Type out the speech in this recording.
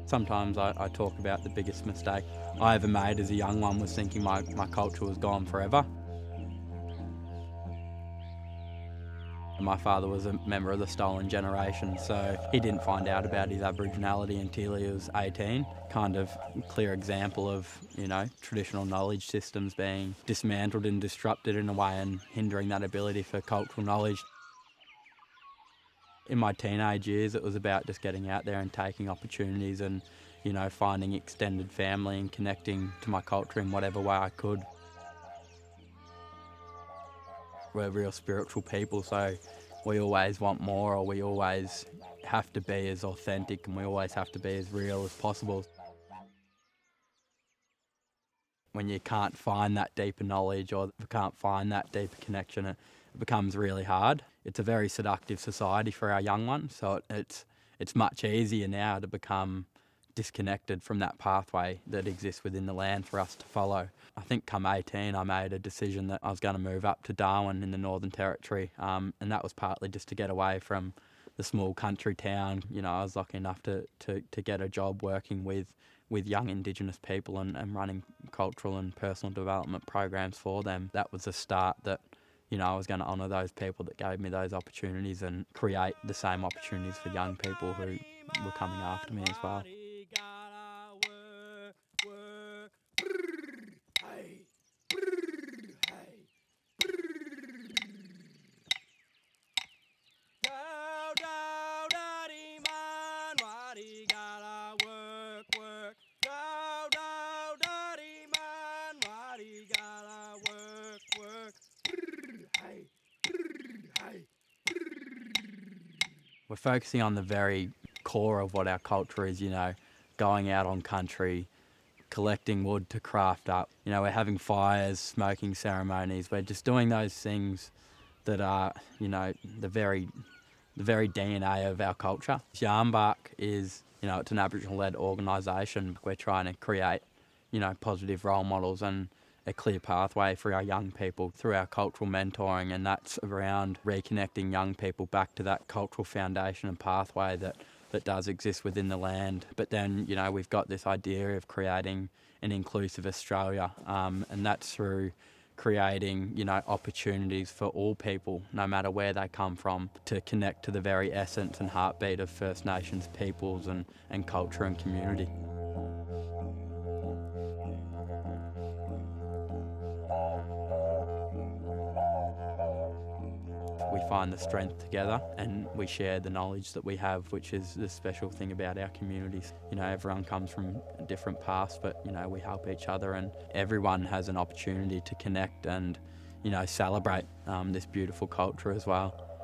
Sometimes I talk about the biggest mistake I ever made as a young one was thinking my culture was gone forever. My father was a member of the stolen generation, so he didn't find out about his Aboriginality until he was 18. Kind of clear example of, traditional knowledge systems being dismantled and disrupted in a way and hindering that ability for cultural knowledge. In my teenage years, it was about just getting out there and taking opportunities and, finding extended family and connecting to my culture in whatever way I could. We're real spiritual people, so we always want more, or we always have to be as authentic and we always have to be as real as possible. When you can't find that deeper knowledge or can't find that deeper connection, it becomes really hard. It's a very seductive society for our young ones, so it's much easier now to become disconnected from that pathway that exists within the land for us to follow. I think come 18 I made a decision that I was going to move up to Darwin in the Northern Territory, and that was partly just to get away from the small country town. I was lucky enough to get a job working with young Indigenous people and running cultural and personal development programs for them. That was a start that I was going to honour those people that gave me those opportunities and create the same opportunities for young people who were coming after me as well. We're focusing on the very core of what our culture is, going out on country, collecting wood to craft up. We're having fires, smoking ceremonies. We're just doing those things that are, the very DNA of our culture. Yarn.bark is, it's an Aboriginal-led organisation. We're trying to create, positive role models and a clear pathway for our young people through our cultural mentoring, and that's around reconnecting young people back to that cultural foundation and pathway that does exist within the land. But then, we've got this idea of creating an inclusive Australia, and that's through creating, opportunities for all people, no matter where they come from, to connect to the very essence and heartbeat of First Nations peoples and culture and community. We find the strength together and we share the knowledge that we have, which is the special thing about our communities. Everyone comes from a different past, but, we help each other and everyone has an opportunity to connect and, celebrate this beautiful culture as well.